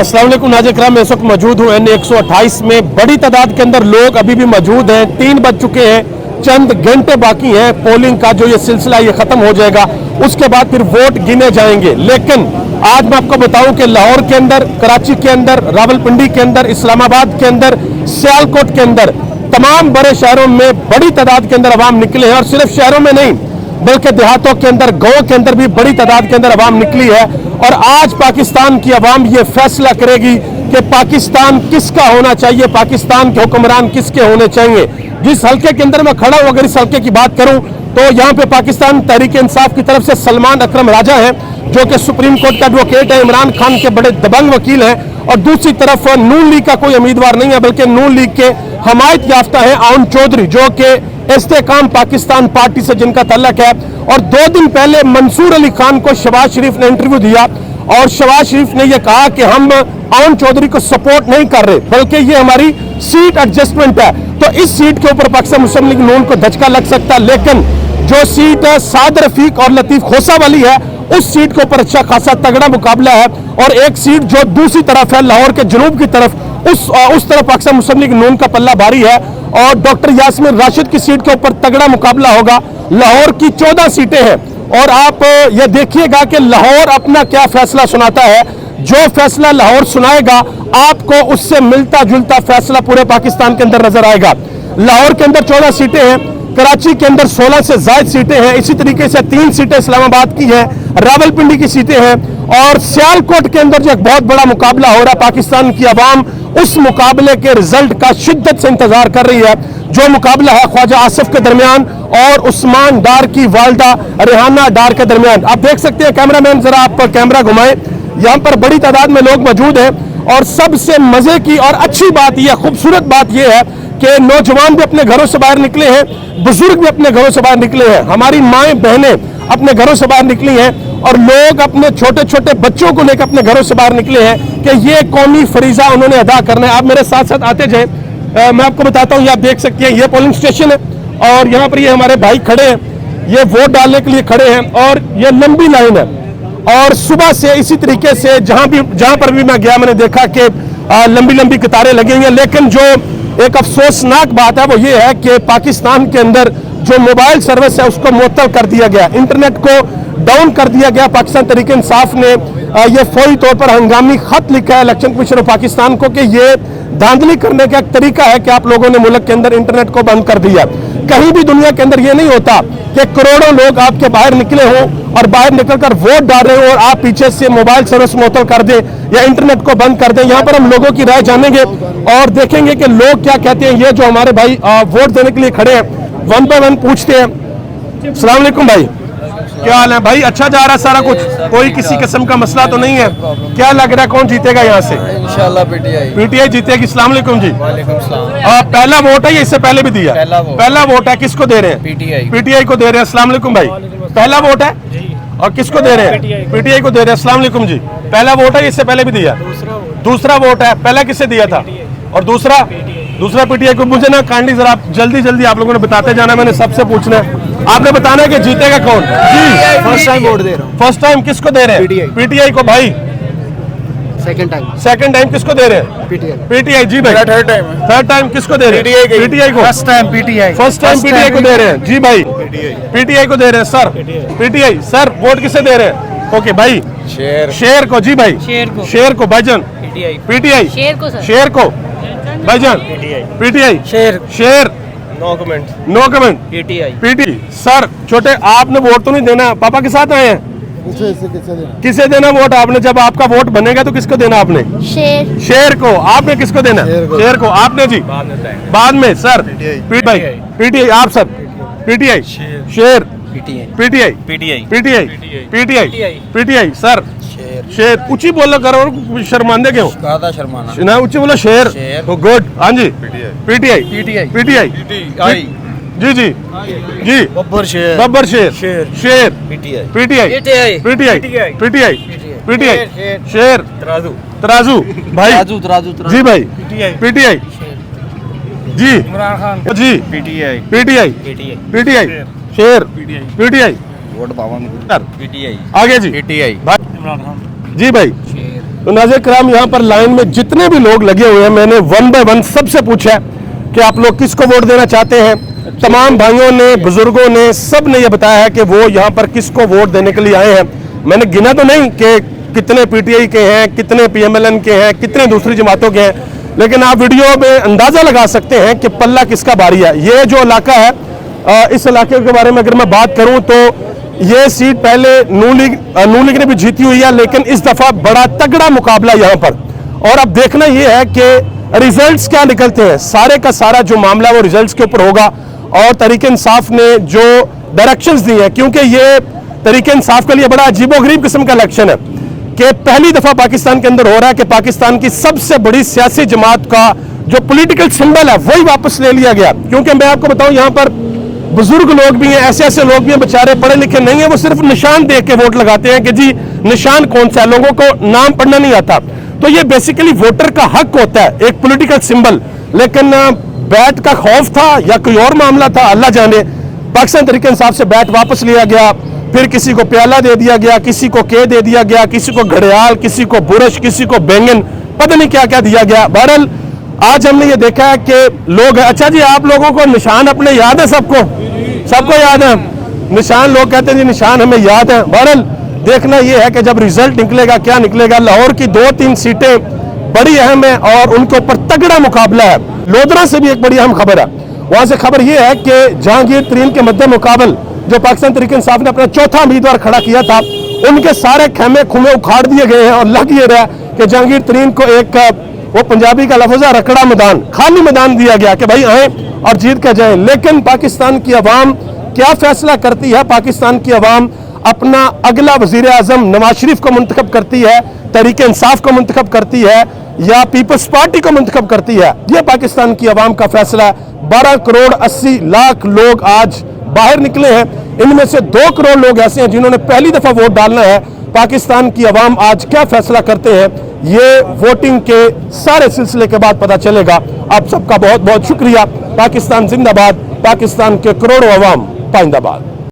अस्सलाम वालेकुम नाज़रीन किराम, मैं इस वक्त मौजूद हूँ N128 में। बड़ी तादाद के अंदर लोग अभी भी मौजूद हैं। 3 बज चुके हैं, चंद घंटे बाकी हैं पोलिंग का। जो ये सिलसिला ये खत्म हो जाएगा, उसके बाद फिर वोट गिने जाएंगे। लेकिन आज मैं आपको बताऊं कि लाहौर के अंदर, कराची के अंदर, रावलपिंडी के अंदर, इस्लामाबाद के अंदर, सियालकोट के अंदर, तमाम बड़े शहरों में बड़ी तादाद के अंदर अवाम निकले हैं। और सिर्फ शहरों में नहीं बल्कि देहातों के अंदर, गाँव के अंदर भी बड़ी तादाद के अंदर अवाम निकली है। और आज पाकिस्तान की अवाम ये फैसला करेगी कि पाकिस्तान किसका होना चाहिए, पाकिस्तान के हुक्मरान किसके होने चाहिए। जिस हल्के के अंदर मैं खड़ा हूं, अगर इस हल्के की बात करूं तो यहाँ पे पाकिस्तान तहरीक इंसाफ की तरफ से सलमान अकरम राजा है, जो कि सुप्रीम कोर्ट का एडवोकेट है, इमरान खान के बड़े दबंग वकील हैं। और दूसरी तरफ नून लीग का कोई उम्मीदवार नहीं है, बल्कि नून लीग के हमायत याफ्ता है आउन चौधरी, जो कि इस्तेकाम पाकिस्तान पार्टी से जिनका तल्लक है। और 2 दिन पहले मंसूर अली खान को शहबाज शरीफ ने इंटरव्यू दिया और शहबाज शरीफ ने यह कहा कि हम आउन चौधरी को सपोर्ट नहीं कर रहे, बल्कि ये हमारी सीट एडजस्टमेंट है। तो इस सीट के ऊपर पाकिस्तान मुस्लिम लीग नून को धचका लग सकता है। लेकिन जो सीट साद रफीक और लतीफ खोसा वाली है, उस सीट के ऊपर अच्छा खासा तगड़ा मुकाबला है। और एक सीट जो दूसरी तरफ है, लाहौर के जनूब की तरफ, उस तरफ पाकिस्तान मुस्लिम लीग नून का पल्ला भारी है। और डॉक्टर यास्मीन राशिद की सीट के ऊपर तगड़ा मुकाबला होगा। लाहौर की 14 सीटें हैं और आप ये देखिएगा कि लाहौर अपना क्या फैसला सुनाता है। जो फैसला लाहौर सुनाएगा, आपको उससे मिलता जुलता फैसला पूरे पाकिस्तान के अंदर नजर आएगा। लाहौर के अंदर 14 सीटें हैं, कराची के अंदर 16 से ज्यादा सीटें हैं। इसी तरीके से 3 सीटें इस्लामाबाद की हैं, रावलपिंडी की सीटें हैं। और सियालकोट के अंदर जो एक बहुत बड़ा मुकाबला हो रहा है, पाकिस्तान की अवाम उस मुकाबले के रिजल्ट का शिद्दत से इंतजार कर रही है। जो मुकाबला है ख्वाजा आसिफ के दरमियान और उस्मान डार की वालदा रेहाना डार के दरमियान। आप देख सकते हैं, कैमरामैन जरा आप कैमरा घुमाएं, यहाँ पर बड़ी तादाद में लोग मौजूद हैं। और सबसे मजे की और अच्छी बात यह, खूबसूरत बात यह है कि नौजवान भी अपने घरों से बाहर निकले हैं, बुजुर्ग भी अपने घरों से बाहर निकले हैं, हमारी माएँ बहनें अपने घरों से बाहर निकली हैं। और लोग अपने छोटे छोटे बच्चों को लेकर अपने घरों से बाहर निकले हैं कि ये कौमी फरीजा उन्होंने अदा करना है। आप मेरे साथ साथ आते जाए, मैं आपको बताता हूँ। ये आप देख सकते हैं, ये पोलिंग स्टेशन है और यहाँ पर ये हमारे भाई खड़े हैं, ये वोट डालने के लिए खड़े हैं। और ये लंबी लाइन है और सुबह से इसी तरीके से जहां पर भी मैं गया, मैंने देखा कि लंबी लंबी कतारें लगी हुई हैं। लेकिन जो एक अफसोसनाक बात है वो ये है कि पाकिस्तान के अंदर जो मोबाइल सर्विस है उसको मुअत्तल कर दिया गया, इंटरनेट को डाउन कर दिया गया। पाकिस्तान तहरीक इंसाफ ने ये फौरी तौर पर हंगामी खत लिखा है इलेक्शन कमीशन ऑफ पाकिस्तान को कि ये धांधली करने का एक तरीका है कि आप लोगों ने मुल्क के अंदर इंटरनेट को बंद कर दिया। कहीं भी दुनिया के अंदर ये नहीं होता कि करोड़ों लोग आपके बाहर निकले हों और बाहर निकलकर वोट डाल रहे हो और आप पीछे से मोबाइल सर्विस मुअत्तल कर दें या इंटरनेट को बंद कर दें। यहाँ पर हम लोगों की राय जानेंगे और देखेंगे कि लोग क्या कहते हैं। ये जो हमारे भाई वोट देने के लिए खड़े हैं, 1 बाय 1 पूछते हैं। अस्सलाम वालेकुम भाई, क्या हाल है भाई? अच्छा जा रहा है सारा कुछ? कोई किसी किस्म का मसला तो नहीं है? क्या लग रहा है कौन जीतेगा यहाँ से? इंशाल्लाह पीटीआई जीतेगी। अस्सलाम वालेकुम जी। वालेकुम सलाम। पहला वोट है या इससे पहले भी दिया? पहला वोट है। किसको दे रहे हैं? पीटीआई को दे रहे हैं। अस्सलाम वालेकुम भाई, पहला वोट है और किसको दे रहे हैं? पीटीआई को दे रहे हैं। अस्सलाम वालेकुम जी। पहला वोट है, इससे पहले भी दिया? दूसरा वोट है। पहला किसे दिया था और दूसरा पीटीआई को? मुझे ना काइंडली जरा जल्दी आप लोगों ने बताते जाना, मैंने सबसे पूछना है, आपने बताना है कि जीतेगा कौन जी। फर्स्ट टाइम वोट दे रहा हूँ। फर्स्ट टाइम किसको दे रहे हैं? पीटीआई को। भाई सेकंड टाइम किसको दे रहे हैं? पीटीआई जी भाई। थर्ड टाइम किसको दे रहे हैं? पीटीआई को। फर्स्ट टाइम पीटीआई को दे रहे हैं जी भाई। पीटीआई को दे रहे हैं सर। पीटीआई सर, वोट किसे दे रहे हैं? ओके भाई, शेर को जी भाई। शेर को भाईजान। पीटीआई शेर को भाईजान। पीटीआई शेर। No comment. पीटीआई सर। छोटे आपने वोट तो नहीं देना, पापा के साथ आए हैं? किसे देना वोट आपने? जब आपका वोट बनेगा तो किसको देना आपने? शेर को। आपने किसको देना? शेर को। आपने जी बाद में सर। पीटीआई आप सर। पीटीआई शेर। PTI sir. शेर। ऊंची बोलो करो, शर्मांदे क्यों? ना ऊंची बोलो। शेर। गुड। हाँ जी। पीटीआई जी। बब्बर शेर। पीटीआई शेर। तराजू भाई जी भाई। पीटीआई जी। इमरान खान जी। पीटीआई शेर। पीटीआई वोट पावन। आगे जी। पीटीआई भाई। इमरान खान जी भाई। तो नाज़रीन कराम, यहाँ पर लाइन में जितने भी लोग लगे हुए हैं, मैंने 1 बाय 1 सबसे पूछा है कि आप लोग किसको वोट देना चाहते हैं। तमाम भाइयों ने, बुजुर्गों ने, सब ने यह बताया है कि वो यहाँ पर किसको वोट देने के लिए आए हैं। मैंने गिना तो नहीं कि कितने पीटीआई के हैं, कितने पीएमएलएन के हैं, कितने दूसरी जमातों के हैं, लेकिन आप वीडियो में अंदाजा लगा सकते हैं कि पल्ला किसका भारी है। ये जो इलाका है, इस इलाके के बारे में अगर मैं बात करूं तो ये सीट पहले नून लीग ने भी जीती हुई है, लेकिन इस दफा बड़ा तगड़ा मुकाबला यहां पर। और अब देखना यह है कि रिजल्ट्स क्या निकलते हैं। सारे का सारा जो मामला वो रिजल्ट्स के ऊपर होगा। और तहरीक इंसाफ ने जो डायरेक्शंस दी हैं, क्योंकि ये तहरीक इंसाफ के लिए बड़ा अजीबोगरीब किस्म का इलेक्शन है कि पहली दफा पाकिस्तान के अंदर हो रहा है कि पाकिस्तान की सबसे बड़ी सियासी जमात का जो पॉलिटिकल सिंबल है वही वापस ले लिया गया। क्योंकि मैं आपको बताऊं, यहां पर बुजुर्ग लोग भी हैं, ऐसे ऐसे लोग भी हैं बेचारे पढ़े लिखे नहीं है, वो सिर्फ निशान देख के वोट लगाते हैं कि जी निशान कौन सा है, लोगों को नाम पढ़ना नहीं आता। तो ये बेसिकली वोटर का हक होता है, एक पॉलिटिकल सिंबल। लेकिन बैट का खौफ था या कोई और मामला था, अल्लाह जाने। पाकिस्तान तहरीक इंसाफ से बैट वापस लिया गया, फिर किसी को प्याला दे दिया गया, किसी को के दे दिया गया, किसी को घड़ियाल, किसी को बुरश, किसी को बैंगन, पता नहीं क्या क्या दिया गया। बहरहाल आज हमने ये देखा है कि लोग, अच्छा जी आप लोगों को निशान अपने याद है, सबको याद है निशान। लोग कहते हैं जी निशान हमें याद है। बहरहाल देखना यह है कि जब रिजल्ट निकलेगा क्या निकलेगा। लाहौर की 2-3 सीटें बड़ी अहम है और उनके ऊपर तगड़ा मुकाबला है। लोधरा से भी एक बड़ी अहम खबर है, वहां से खबर यह है कि जहांगीर तरीन के मद्दे मुकाबल जो पाकिस्तान तहरीक इंसाफ ने अपना चौथा उम्मीदवार खड़ा किया था, उनके सारे खेमे खुमे उखाड़ दिए गए हैं। और लग ये रहा है कि जहांगीर तरीन को एक, वो पंजाबी का लफ्ज़ है, रकड़ा मैदान, खाली मैदान दिया गया कि भाई आए और जीत के जाएं। लेकिन पाकिस्तान की अवाम क्या फैसला करती है? पाकिस्तान की अवाम अपना अगला वजीर आजम नवाज शरीफ को मुंतखब करती है, तहरीक इंसाफ को मुंतखब करती है या पीपल्स पार्टी को मुंतखब करती है? यह पाकिस्तान की अवाम का फैसला है। 12 करोड़ 80 लाख लोग आज बाहर निकले हैं, इनमें से 2 करोड़ लोग ऐसे हैं जिन्होंने पहली दफा वोट डालना है। पाकिस्तान की अवाम आज क्या फैसला करते हैं, ये वोटिंग के सारे सिलसिले के बाद पता चलेगा। आप सबका बहुत बहुत शुक्रिया। पाकिस्तान जिंदाबाद, पाकिस्तान के करोड़ों अवाम पाइंदाबाद।